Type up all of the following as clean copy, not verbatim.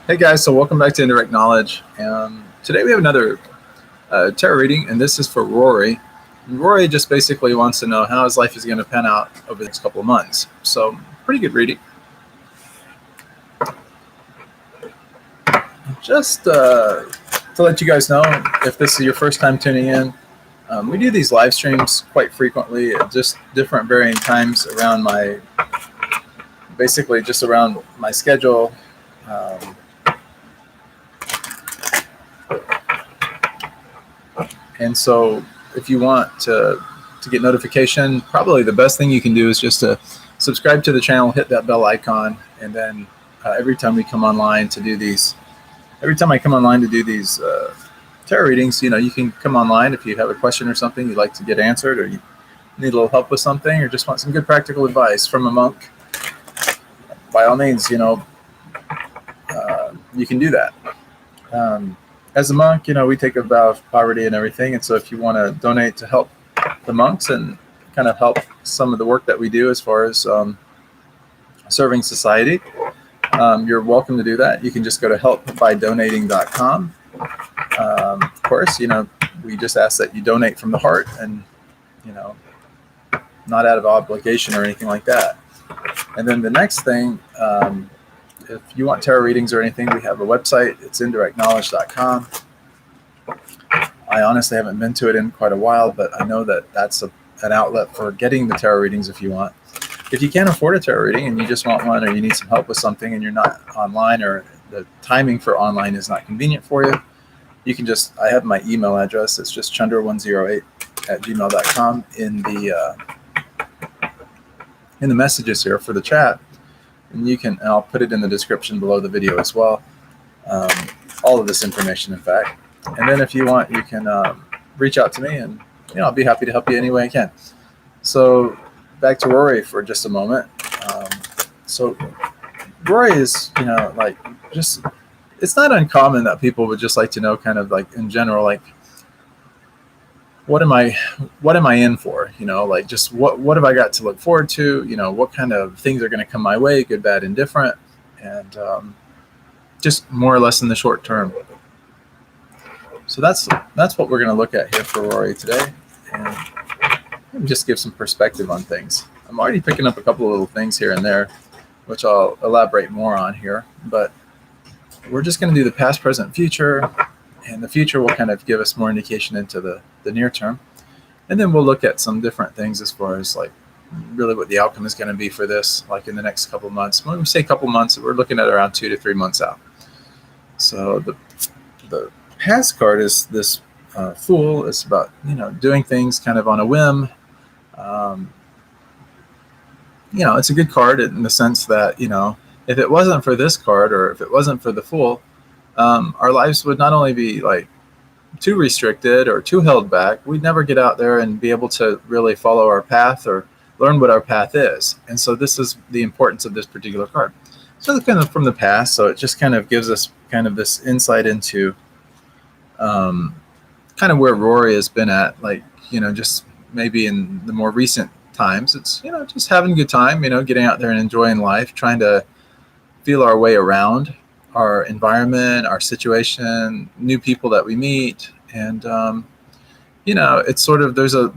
Hey guys, so welcome back to Indirect Knowledge. Today we have another tarot reading, and this is for Rory. And Rory just basically wants to know how his life is going to pan out over the next couple of months. So, pretty good reading. Just to let you guys know, if this is your first time tuning in, we do these live streams quite frequently at just different varying times around basically just around my schedule. And so if you want to get notification, probably the best thing you can do is just to subscribe to the channel, hit that bell icon, and then every time I come online to do these tarot readings, you can come online if you have a question or something you'd like to get answered, or you need a little help with something, or just want some good practical advice from a monk. By all means, you can do that. As a monk, we take a vow of poverty and everything. And so if you want to donate to help the monks and kind of help some of the work that we do as far as serving society, you're welcome to do that. You can just go to helpbydonating.com. Of course, we just ask that you donate from the heart and, not out of obligation or anything like that. And then the next thing, if you want tarot readings or anything, we have a website. It's indirectknowledge.com. I honestly haven't been to it in quite a while, but I know that that's an outlet for getting the tarot readings if you want. If you can't afford a tarot reading and you just want one, or you need some help with something and you're not online, or the timing for online is not convenient for you, you can I have my email address. It's just chunder108@gmail.com in the messages here for the chat. And I'll put it in the description below the video as well. All of this information, in fact. And then if you want, you can reach out to me, and I'll be happy to help you any way I can. So back to Rory for just a moment. So Rory is, it's not uncommon that people would just like to know, kind of like in general, like, what am I in for? Just what have I got to look forward to? What kind of things are going to come my way, good, bad, and different, and just more or less in the short term. So that's what we're going to look at here for Rory today, and just give some perspective on things. I'm already picking up a couple of little things here and there, which I'll elaborate more on here, but we're just going to do the past, present, future. And the future will kind of give us more indication into the near term. And then we'll look at some different things as far as like really what the outcome is going to be for this, like in the next couple of months. When we say couple months, we're looking at around 2 to 3 months out. So the past card is this Fool. It's about, doing things kind of on a whim. It's a good card in the sense that, if it wasn't for this card, or if it wasn't for the Fool, our lives would not only be like too restricted or too held back, we'd never get out there and be able to really follow our path or learn what our path is. And so this is the importance of this particular card. So it's kind of from the past, so it just kind of gives us kind of this insight into kind of where Rory has been at, like, just maybe in the more recent times. It's, just having a good time, getting out there and enjoying life, trying to feel our way around our environment, our situation, new people that we meet. And, it's sort of, there's a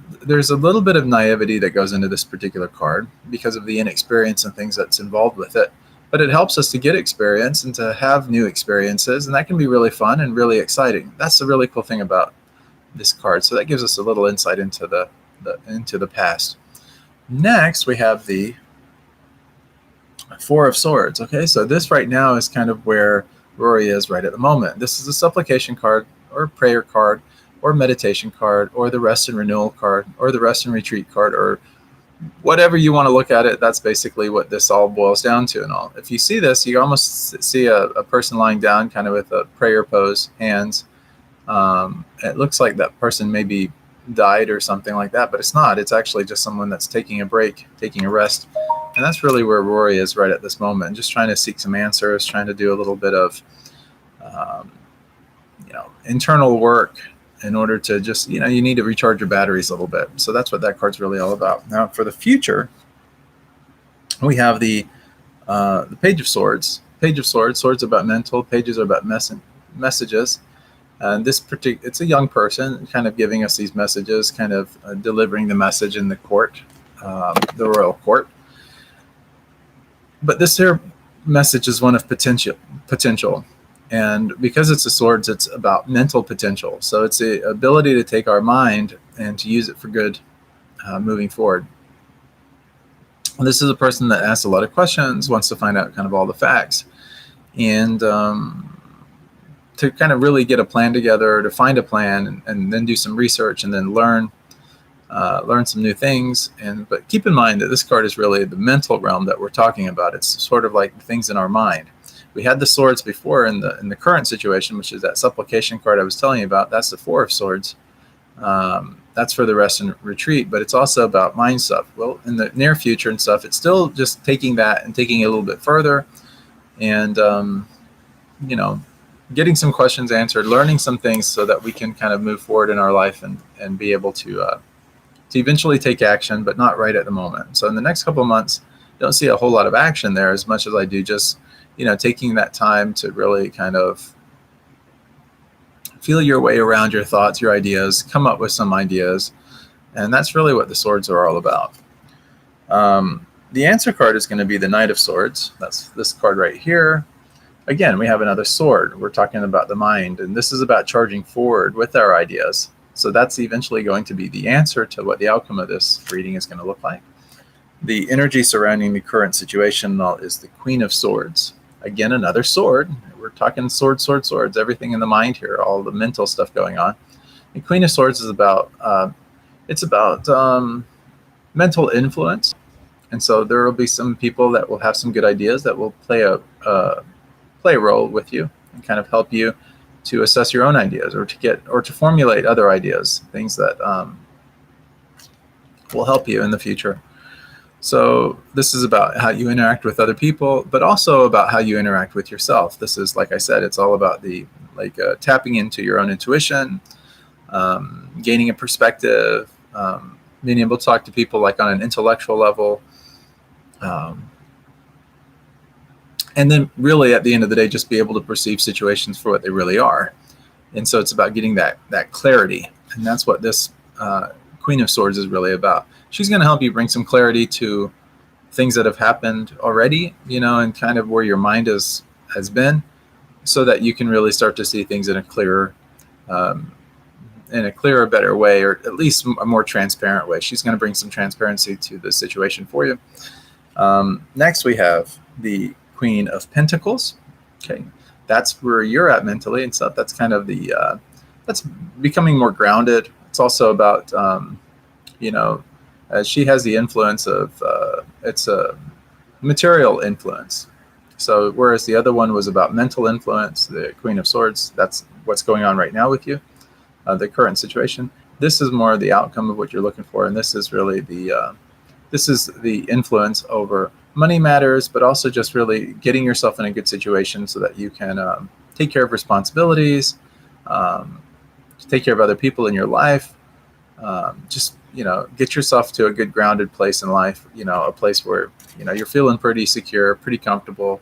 little bit of naivety that goes into this particular card because of the inexperience and things that's involved with it. But it helps us to get experience and to have new experiences. And that can be really fun and really exciting. That's the really cool thing about this card. So that gives us a little insight into the past. Next, we have the Four of Swords. Okay, so this right now is kind of where Rory is right at the moment. This is a supplication card, or prayer card, or meditation card, or the rest and renewal card, or the rest and retreat card, or whatever you want to look at it. That's basically what this all boils down to. And all, if you see this, you almost see a person lying down, kind of with a prayer pose, hands. It looks like that person maybe died or something like that, but it's not. It's actually just someone that's taking a break, taking a rest. And that's really where Rory is right at this moment, just trying to seek some answers, trying to do a little bit of, internal work in order to just, you need to recharge your batteries a little bit. So that's what that card's really all about. Now, for the future, we have the Page of Swords. Page of Swords. Swords are about mental. Pages are about messages. And it's a young person kind of giving us these messages, kind of delivering the message in the court, the royal court. But this here message is one of potential. And because it's the swords, it's about mental potential. So it's the ability to take our mind and to use it for good moving forward. This is a person that asks a lot of questions, wants to find out kind of all the facts. And to kind of really get a plan together, to find a plan, and then do some research, and then learn some new things. But keep in mind that this card is really the mental realm that we're talking about. It's sort of like things in our mind. We had the swords before in the current situation, which is that supplication card I was telling you about. That's the Four of Swords. That's for the rest and retreat, but it's also about mind stuff. Well, in the near future and stuff, it's still just taking that and taking it a little bit further, and getting some questions answered, learning some things so that we can kind of move forward in our life and be able to eventually take action, but not right at the moment. So in the next couple of months, I don't see a whole lot of action there as much as I do just, taking that time to really kind of feel your way around your thoughts, your ideas, come up with some ideas. And that's really what the swords are all about. The answer card is going to be the Knight of Swords. That's this card right here. Again, we have another sword. We're talking about the mind, and this is about charging forward with our ideas. So that's eventually going to be the answer to what the outcome of this reading is going to look like. The energy surrounding the current situation is the Queen of Swords. Again, another sword. We're talking swords, everything in the mind here, all the mental stuff going on. The Queen of Swords is about, mental influence. And so there will be some people that will have some good ideas that will play a role with you and kind of help you to assess your own ideas, or to formulate other ideas, things that will help you in the future. So this is about how you interact with other people, but also about how you interact with yourself. This is, like I said, it's all about tapping into your own intuition, gaining a perspective, being able to talk to people like on an intellectual level, and then really at the end of the day, just be able to perceive situations for what they really are. And so it's about getting that clarity. And that's what this Queen of Swords is really about. She's going to help you bring some clarity to things that have happened already, and kind of where your mind has been, so that you can really start to see things in a clearer, better way, or at least a more transparent way. She's going to bring some transparency to the situation for you. Next, we have the Queen of Pentacles. Okay, that's where you're at mentally and stuff. That's kind of that's becoming more grounded. It's also about, she has the influence of, it's a material influence. So whereas the other one was about mental influence, the Queen of Swords, that's what's going on right now with you, the current situation. This is more the outcome of what you're looking for, and this is really the influence over money matters, but also just really getting yourself in a good situation so that you can take care of responsibilities, take care of other people in your life, get yourself to a good grounded place in life, a place where, you're feeling pretty secure, pretty comfortable,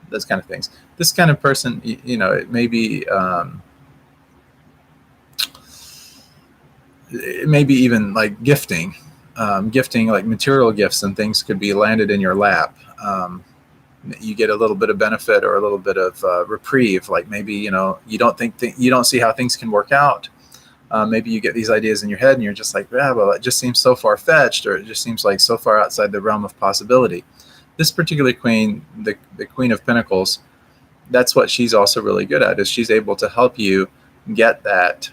those kind of things. This kind of person, it may be, even like gifting like material gifts and things could be landed in your lap. You get a little bit of benefit or a little bit of reprieve. Like maybe, you don't see how things can work out. Maybe you get these ideas in your head and you're just like, yeah, well, it just seems so far-fetched, or it just seems like so far outside the realm of possibility. This particular queen, the Queen of Pentacles, that's what she's also really good at, is she's able to help you get that,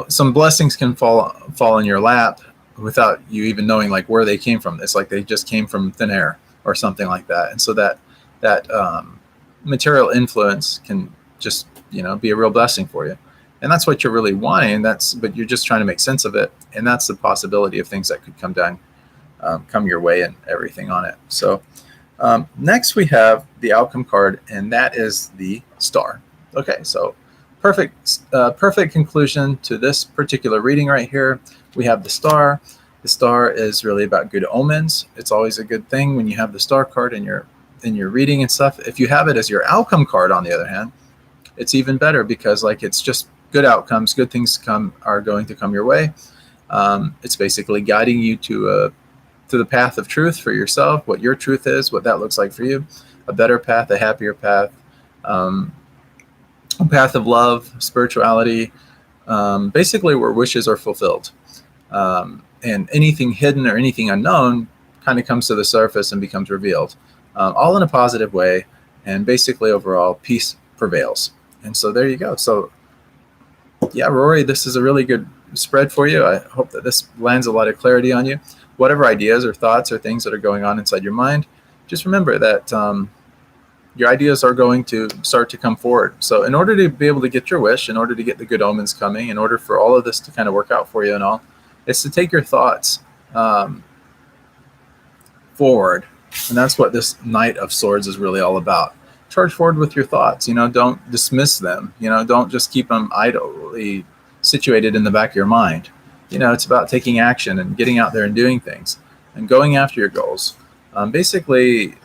some blessings can fall in your lap without you even knowing like where they came from. It's like they just came from thin air or something like that. And so that material influence can just, be a real blessing for you. And that's what you're really wanting. But you're just trying to make sense of it. And that's the possibility of things that could come your way and everything on it. So next we have the outcome card, and that is the Star. Okay, so perfect conclusion to this particular reading right here. We have the Star. The star is really about good omens. It's always a good thing when you have the star card in your reading and stuff. If you have it as your outcome card, on the other hand, it's even better, because like it's just good outcomes, good things are going to come your way. It's basically guiding you to the path of truth for yourself, what your truth is, what that looks like for you, a better path, a happier path, a path of love, spirituality, basically where wishes are fulfilled. And anything hidden or anything unknown kind of comes to the surface and becomes revealed, all in a positive way. And basically overall peace prevails. And so there you go. So yeah, Rory, this is a really good spread for you. I hope that this lands a lot of clarity on you. Whatever ideas or thoughts or things that are going on inside your mind, just remember that your ideas are going to start to come forward. So in order to be able to get your wish, in order to get the good omens coming, in order for all of this to kind of work out for you and all, is to take your thoughts forward. And that's what this Knight of Swords is really all about. Charge forward with your thoughts. Don't dismiss them. Don't just keep them idly situated in the back of your mind. It's about taking action and getting out there and doing things and going after your goals. Basically,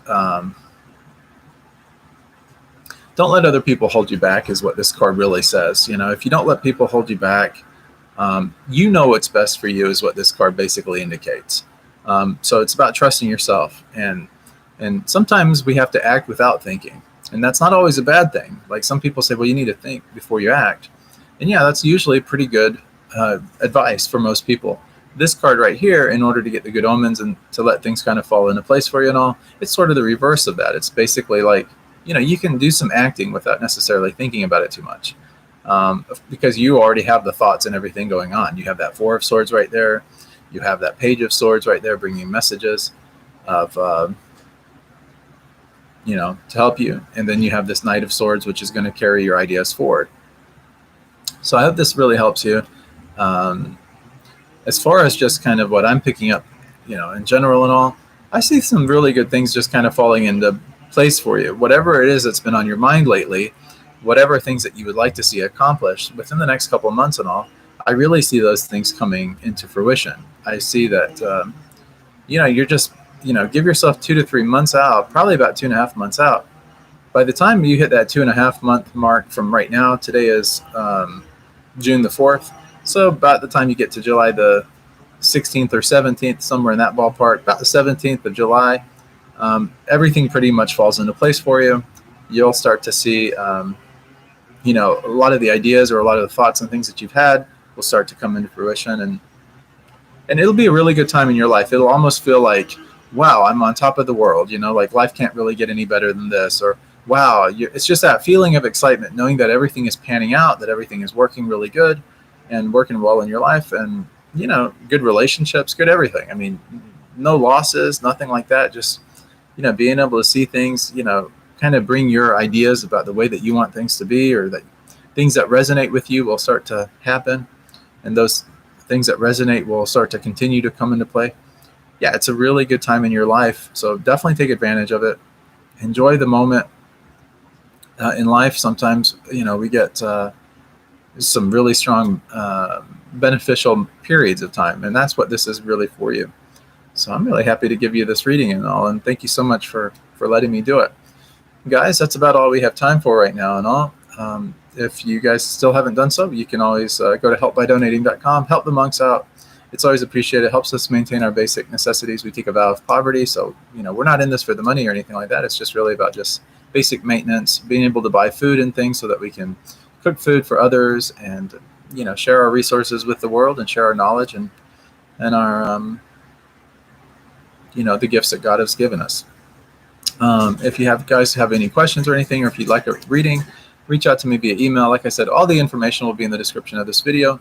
don't let other people hold you back is what this card really says. If you don't let people hold you back, you know what's best for you is what this card basically indicates. So it's about trusting yourself. And sometimes we have to act without thinking. And that's not always a bad thing. Like some people say, well, you need to think before you act. And yeah, that's usually pretty good advice for most people. This card right here, in order to get the good omens and to let things kind of fall into place for you and all, it's sort of the reverse of that. It's basically like, you can do some acting without necessarily thinking about it too much, because you already have the thoughts and everything going on. You have that Four of Swords right there. You have that Page of Swords right there, bringing messages of, to help you. And then you have this Knight of Swords, which is going to carry your ideas forward. So I hope this really helps you. As far as just kind of what I'm picking up, in general and all, I see some really good things just kind of falling into place for you. Whatever it is that's been on your mind lately, whatever things that you would like to see accomplished within the next couple of months and all, I really see those things coming into fruition. I see that, you're just, give yourself 2 to 3 months out, probably about 2.5 months out. By the time you hit that 2.5 month mark from right now, today is June the 4th. So about the time you get to July the 16th or 17th, somewhere in that ballpark, about the 17th of July, everything pretty much falls into place for you. You'll start to see, a lot of the ideas or a lot of the thoughts and things that you've had will start to come into fruition. And it'll be a really good time in your life. It'll almost feel like, wow, I'm on top of the world. Like life can't really get any better than this. Or, wow, it's just that feeling of excitement, knowing that everything is panning out, that everything is working really good and working well in your life. And, good relationships, good everything. I mean, no losses, nothing like that. Just, being able to see things, kind of bring your ideas about the way that you want things to be, or that things that resonate with you will start to happen. And those things that resonate will start to continue to come into play. Yeah, it's a really good time in your life. So definitely take advantage of it. Enjoy the moment in life. Sometimes, we get some really strong beneficial periods of time. And that's what this is really for you. So I'm really happy to give you this reading and all. And thank you so much for letting me do it. Guys, that's about all we have time for right now and all. If you guys still haven't done so, you can always go to helpbydonating.com, help the monks out. It's always appreciated. It helps us maintain our basic necessities. We take a vow of poverty. So, we're not in this for the money or anything like that. It's just really about just basic maintenance, being able to buy food and things so that we can cook food for others and, share our resources with the world and share our knowledge and our, the gifts that God has given us. If you guys have any questions or anything, or if you'd like a reading, reach out to me via email. Like I said, all the information will be in the description of this video.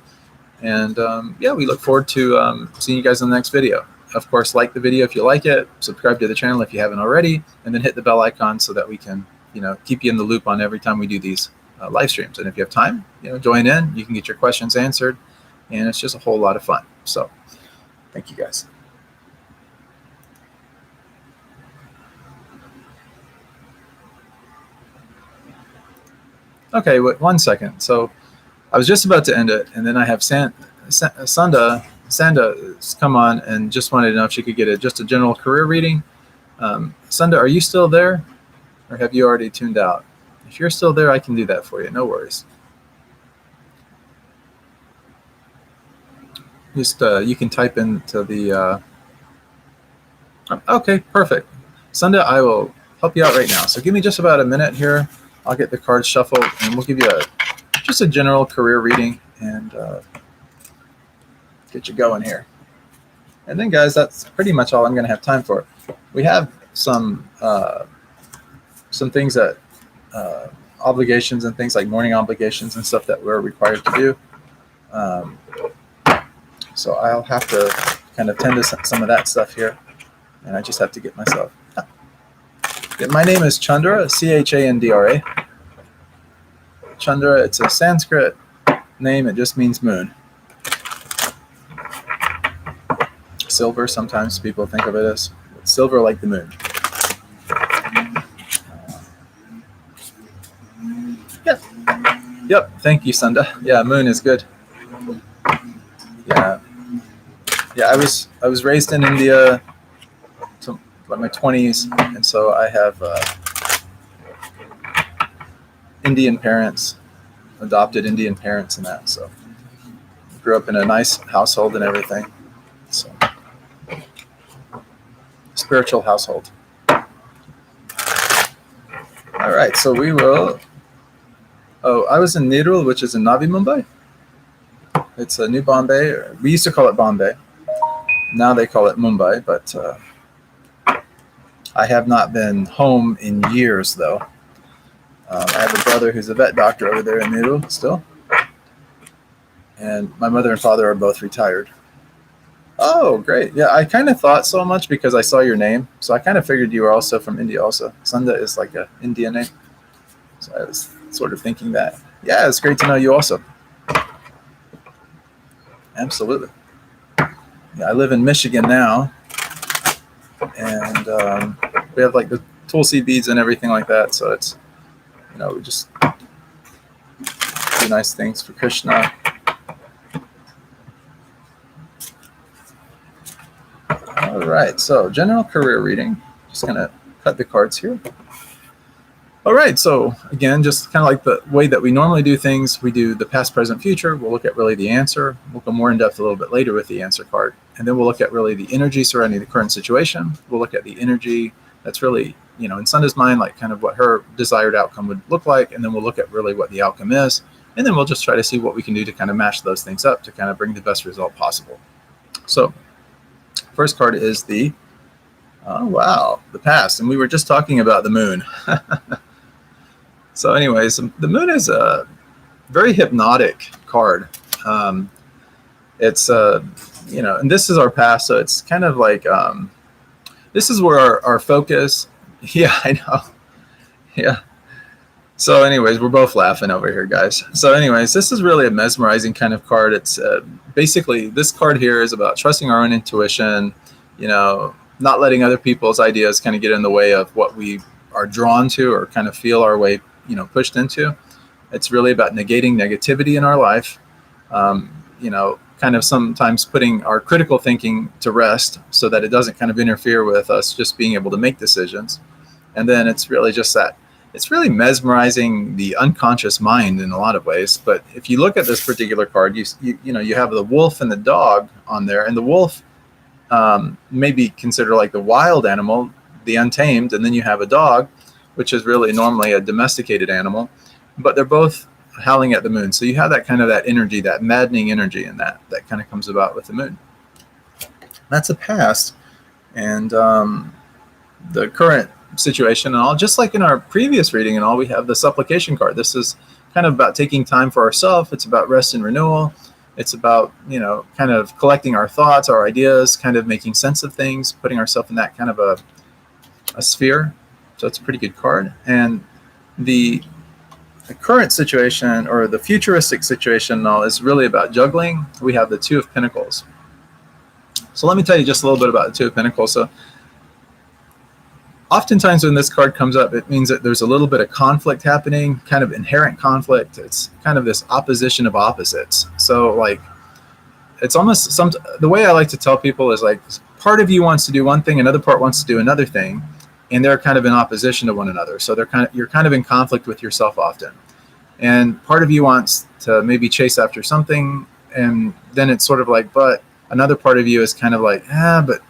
And we look forward to seeing you guys in the next video. Of course, like the video if you like it, subscribe to the channel if you haven't already, and then hit the bell icon so that we can, keep you in the loop on every time we do these live streams. And if you have time, join in. You can get your questions answered, and it's just a whole lot of fun. So, thank you guys. Okay, wait 1 second. So I was just about to end it, and then I have Sunda Sanda has come on and just wanted to know if she could get just a general career reading. Sanda, are you still there, or have you already tuned out? If you're still there, I can do that for you. No worries. Just you can type into the. Okay, perfect. Sanda, I will help you out right now. So give me just about a minute here. I'll get the cards shuffled, and we'll give you just a general career reading and get you going here. And then, guys, that's pretty much all I'm going to have time for. We have some things that obligations and things like morning obligations and stuff that we're required to do. So I'll have to kind of tend to some of that stuff here, and I just have to get myself. Yeah, my name is Chandra, Chandra. Chandra, it's a Sanskrit name. It just means moon. Silver, sometimes people think of it as silver like the moon. Yep. Yep. Thank you, Sanda. Yeah, moon is good. Yeah. Yeah, I was raised in India to like my 20s, and so I have Indian parents, adopted Indian parents and that. So grew up in a nice household and everything. So spiritual household. All right, so we will. Oh, I was in Nerul, which is in Navi Mumbai. It's a New Bombay. We used to call it Bombay. Now they call it Mumbai, but I have not been home in years, though. I have a brother who's a vet doctor over there in Nerul still. And my mother and father are both retired. Oh, great. Yeah, I kind of thought so much because I saw your name. So I kind of figured you were also from India also. Sanda is like an Indian name. So I was sort of thinking that. Yeah, it's great to know you also. Absolutely. Yeah, I live in Michigan now. And we have like the Tulsi beads and everything like that. So it's, we just do nice things for Krishna. All right, so general career reading. Just going to cut the cards here. All right, so again, just kind of like the way that we normally do things, we do the past, present, future. We'll look at really the answer. We'll go more in depth a little bit later with the answer card. And then we'll look at really the energy surrounding the current situation. We'll look at the energy that's really, in Sanda's mind, like kind of what her desired outcome would look like. And then we'll look at really what the outcome is. And then we'll just try to see what we can do to kind of match those things up to kind of bring the best result possible. So first card is the, oh, wow, the past. And we were just talking about the moon. So anyways, the moon is a very hypnotic card. It's, and this is our past. So it's kind of like, this is where our focus. Yeah, I know. Yeah. So anyways, we're both laughing over here, guys. So anyways, this is really a mesmerizing kind of card. It's basically, this card here is about trusting our own intuition, not letting other people's ideas kind of get in the way of what we are drawn to or kind of feel our way, pushed into. It's really about negating negativity in our life, kind of sometimes putting our critical thinking to rest so that it doesn't kind of interfere with us just being able to make decisions. And then it's really just that. It's really mesmerizing the unconscious mind in a lot of ways. But if you look at this particular card, you have the wolf and the dog on there, and the wolf may be considered like the wild animal, the untamed, and then you have a dog, which is really normally a domesticated animal, but they're both howling at the moon. So you have that kind of that energy, that maddening energy, and that kind of comes about with the moon. That's the past, and the current situation and all. Just like in our previous reading and all, we have the supplication card. This is kind of about taking time for ourselves. It's about rest and renewal. It's about, kind of collecting our thoughts, our ideas, kind of making sense of things, putting ourselves in that kind of a sphere. So it's a pretty good card. And the current situation or the futuristic situation and all is really about juggling. We have the Two of Pentacles. So let me tell you just a little bit about the Two of Pentacles. So oftentimes when this card comes up, it means that there's a little bit of conflict happening, kind of inherent conflict. It's kind of this opposition of opposites. So like it's almost the way I like to tell people is like part of you wants to do one thing, another part wants to do another thing, and they're kind of in opposition to one another. So you're kind of in conflict with yourself often. And part of you wants to maybe chase after something, and then it's sort of like, but another part of you is kind of like, but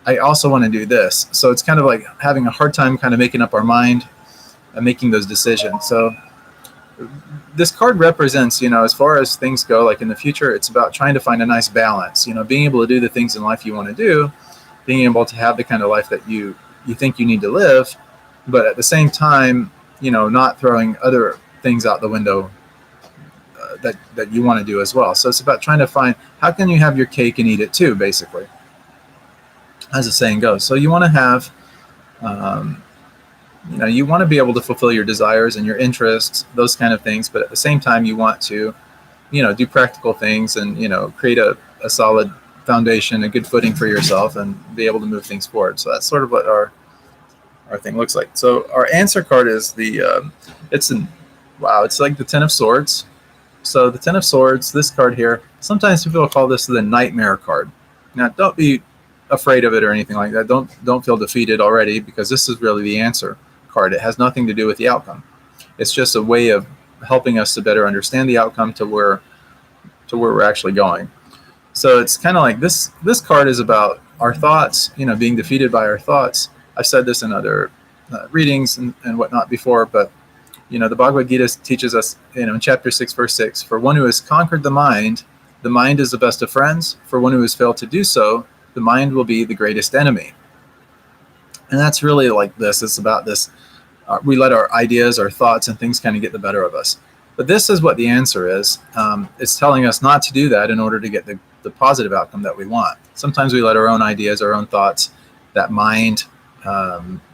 I also want to do this. So it's kind of like having a hard time kind of making up our mind and making those decisions. So this card represents, as far as things go, like in the future, it's about trying to find a nice balance, being able to do the things in life you want to do, being able to have the kind of life that you think you need to live, but at the same time, not throwing other things out the window that you want to do as well. So it's about trying to find, how can you have your cake and eat it too, basically, as the saying goes. So you want to have, you want to be able to fulfill your desires and your interests, those kind of things. But at the same time, you want to, do practical things and, create a solid foundation, a good footing for yourself, and be able to move things forward. So that's sort of what our thing looks like. So our answer card is it's like the Ten of Swords. So the Ten of Swords, this card here, sometimes people call this the Nightmare card. Now, don't be afraid of it or anything like that. Don't feel defeated already, because this is really the answer card. It has nothing to do with the outcome. It's just a way of helping us to better understand the outcome to where we're actually going. So it's kind of like this card is about our thoughts, being defeated by our thoughts. I've said this in other readings and whatnot before, but the Bhagavad Gita teaches us, in chapter 6, verse 6, for one who has conquered the mind is the best of friends. For one who has failed to do so, the mind will be the greatest enemy. And that's really like this. It's about this. We let our ideas, our thoughts, and things kind of get the better of us. But this is what the answer is. It's telling us not to do that in order to get the positive outcome that we want. Sometimes we let our own ideas, our own thoughts, that mind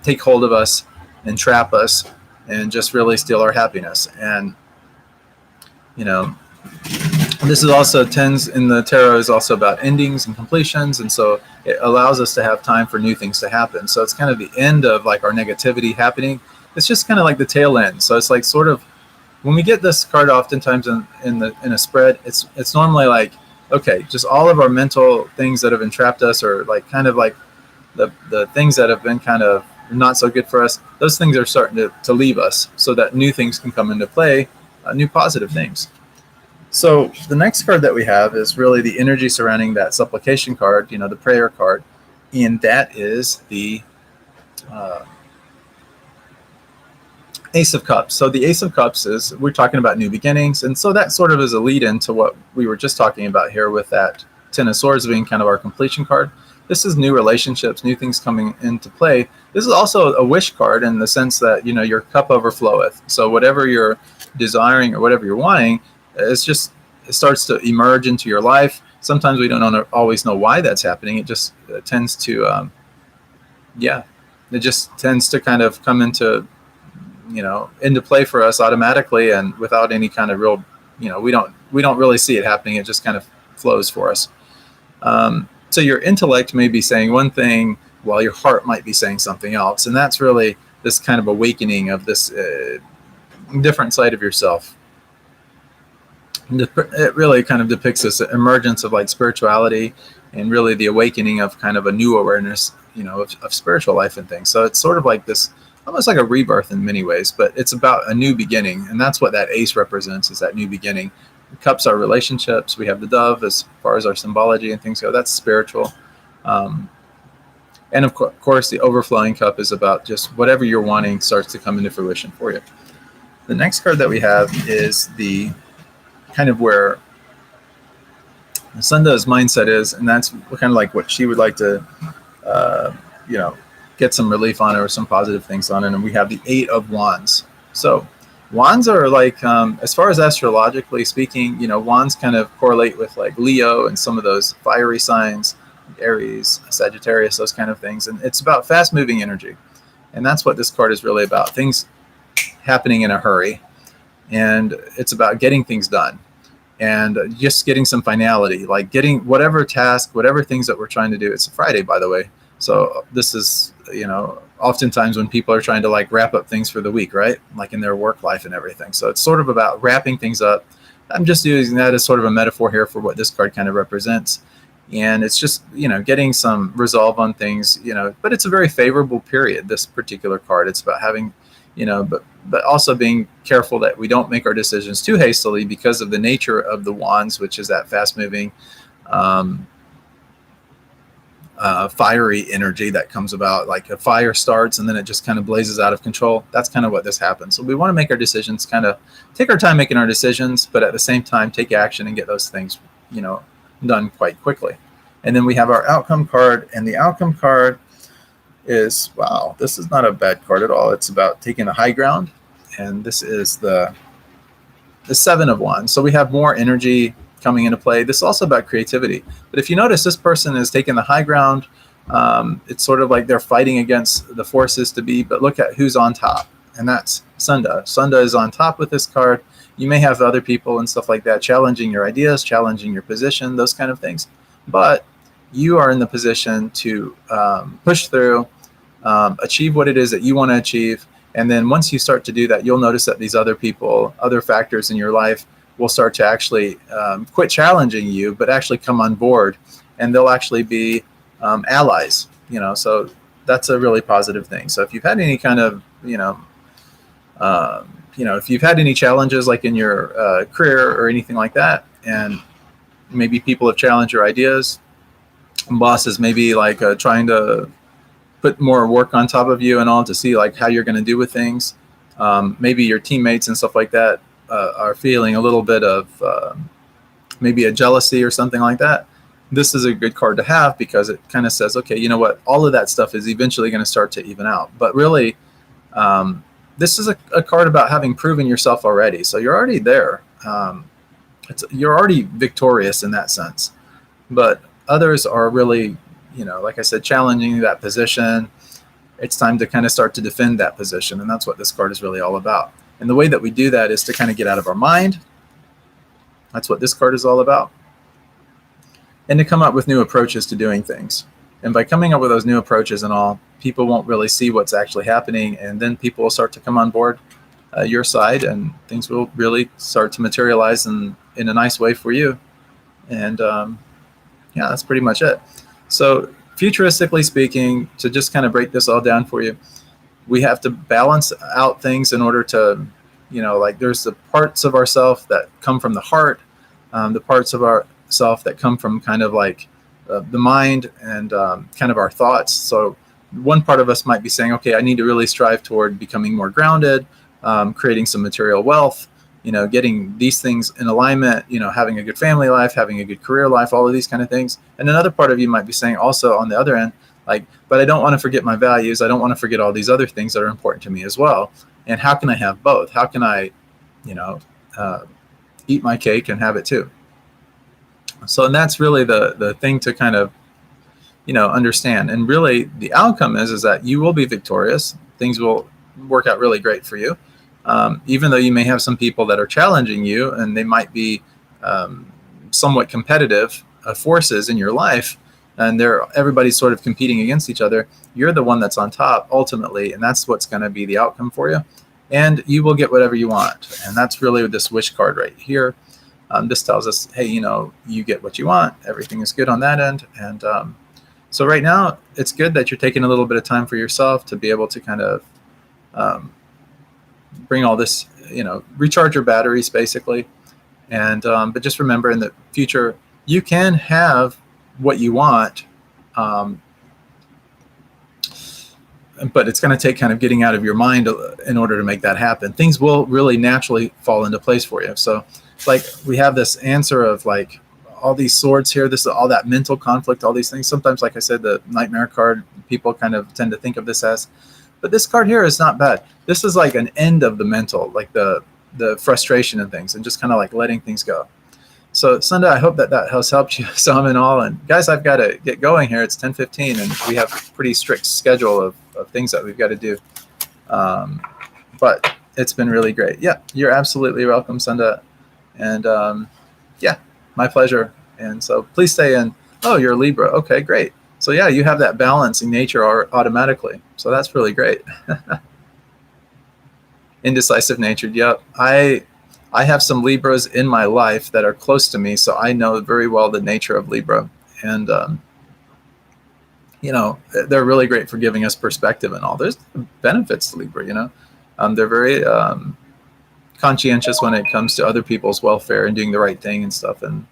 take hold of us and trap us and just really steal our happiness. And, this is also tends in the tarot is also about endings and completions. And so it allows us to have time for new things to happen. So it's kind of the end of like our negativity happening. It's just kind of like the tail end. So it's like sort of, when we get this card oftentimes in a spread, it's normally like, okay, just all of our mental things that have entrapped us, or like kind of like the things that have been kind of not so good for us, those things are starting to leave us, so that new things can come into play, new positive things. So the next card that we have is really the energy surrounding that supplication card, the prayer card, and that is the Ace of Cups. So the Ace of Cups is, we're talking about new beginnings, and so that sort of is a lead into what we were just talking about here with that Ten of Swords being kind of our completion card. This is new relationships, new things coming into play. This is also a wish card in the sense that, your cup overfloweth. So whatever you're desiring or whatever you're wanting, it starts to emerge into your life. Sometimes we don't always know why that's happening. It just tends to, it just tends to kind of come into play for us automatically, and without any kind of real, we don't really see it happening. It just kind of flows for us. So your intellect may be saying one thing while your heart might be saying something else. And that's really this kind of awakening of this different side of yourself. It really kind of depicts this emergence of like spirituality, and really the awakening of kind of a new awareness, of spiritual life and things. So it's sort of like this, almost like a rebirth in many ways, but it's about a new beginning. And that's what that ace represents, is that new beginning. The cups are relationships. We have the dove as far as our symbology and things go. That's spiritual. And of course, the overflowing cup is about just whatever you're wanting starts to come into fruition for you. The next card that we have is the kind of where Sunda's mindset is, and that's kind of like what she would like to, get some relief on, or some positive things on it. And we have the Eight of Wands. So wands are like, as far as astrologically speaking, wands kind of correlate with like Leo and some of those fiery signs, Aries, Sagittarius, those kind of things. And it's about fast moving energy. And that's what this card is really about. Things happening in a hurry. And it's about getting things done, and just getting some finality, like getting whatever task, whatever things that we're trying to do. It's a Friday, by the way. So this is, oftentimes when people are trying to like wrap up things for the week, right? Like in their work life and everything. So it's sort of about wrapping things up, I'm just using that as sort of a metaphor here for what this card kind of represents. And it's just, getting some resolve on things, but it's a very favorable period, this particular card. It's about having, but also being careful that we don't make our decisions too hastily because of the nature of the wands, which is that fast moving, fiery energy that comes about. Like a fire starts and then it just kind of blazes out of control. That's kind of what this happens. So we want to make our decisions, kind of take our time making our decisions, but at the same time take action and get those things, done quite quickly. And then we have our outcome card, and the outcome card is, wow, this is not a bad card at all. It's about taking the high ground, and this is the Seven of Wands. So we have more energy coming into play. This is also about creativity. But if you notice, this person is taking the high ground. It's sort of like they're fighting against the forces to be, but look at who's on top, and that's Sunda. Sunda is on top with this card. You may have other people and stuff like that challenging your ideas, challenging your position, those kind of things. But you are in the position to push through, achieve what it is that you want to achieve. And then once you start to do that, you'll notice that these other people, other factors in your life will start to actually quit challenging you, but actually come on board, and they'll actually be allies, so that's a really positive thing. So if you've had any kind of, if you've had any challenges like in your career or anything like that, and maybe people have challenged your ideas, bosses maybe like trying to put more work on top of you and all to see like how you're going to do with things. Maybe your teammates and stuff like that are feeling a little bit of maybe a jealousy or something like that. This is a good card to have because it kind of says, okay, you know what, all of that stuff is eventually going to start to even out. But really, this is a card about having proven yourself already. So you're already there. You're already victorious in that sense. But others are really, like I said, challenging that position. It's time to kind of start to defend that position. And that's what this card is really all about. And the way that we do that is to kind of get out of our mind. That's what this card is all about. And to come up with new approaches to doing things. And by coming up with those new approaches and all, people won't really see what's actually happening. And then people will start to come on board your side, and things will really start to materialize in a nice way for you. And yeah, that's pretty much it. So futuristically speaking, to just kind of break this all down for you, we have to balance out things in order to, like there's the parts of ourself that come from the heart, the parts of ourself that come from kind of like the mind and kind of our thoughts. So one part of us might be saying, okay, I need to really strive toward becoming more grounded, creating some material wealth, getting these things in alignment, having a good family life, having a good career life, all of these kind of things. And another part of you might be saying also on the other end, like, but I don't want to forget my values. I don't want to forget all these other things that are important to me as well. And how can I have both? How can I, eat my cake and have it too? So, and that's really the thing to kind of, understand. And really the outcome is that you will be victorious. Things will work out really great for you. Even though you may have some people that are challenging you, and they might be somewhat competitive forces in your life, and everybody's sort of competing against each other, you're the one that's on top ultimately, and that's what's going to be the outcome for you. And you will get whatever you want. And that's really this wish card right here. This tells us, hey, you get what you want. Everything is good on that end. And so right now, it's good that you're taking a little bit of time for yourself to be able to kind of bring all this, recharge your batteries basically. And but just remember, in the future, you can have what you want, but it's going to take kind of getting out of your mind in order to make that happen. Things will really naturally fall into place for you. So like we have this answer of like all these swords here, this all that mental conflict, all these things. Sometimes, like I said, the nightmare card, people kind of tend to think of this as, but this card here is not bad. This is like an end of the mental, like the frustration and things, and just kind of like letting things go. So Sunda, I hope that has helped you some and all. And guys, I've got to get going here. It's 10:15, and we have a pretty strict schedule of things that we've got to do. But it's been really great. Yeah, you're absolutely welcome, Sunda. And yeah, my pleasure. And so please stay in. Oh, you're a Libra. Okay, great. So yeah, you have that balancing nature automatically. So that's really great. Indecisive natured. Yep. I I have some Libras in my life that are close to me, so I know very well the nature of Libra. And, you know, they're really great for giving us perspective and all. There's benefits to Libra, you know. They're very conscientious when it comes to other people's welfare and doing the right thing and stuff. And,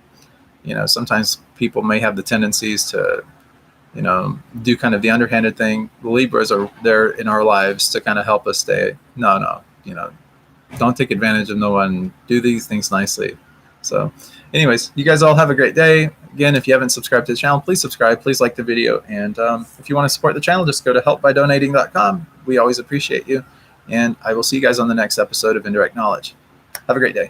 you know, sometimes people may have the tendencies to, you know, do kind of the underhanded thing. The Libras are there in our lives to kind of help us stay, no, you know, don't take advantage of no one, do these things nicely. So anyways, you guys all have a great day. Again, if you haven't subscribed to the channel, please subscribe, please like the video. And if you want to support the channel, just go to helpbydonating.com. We always appreciate you. And I will see you guys on the next episode of Indirect Knowledge. Have a great day.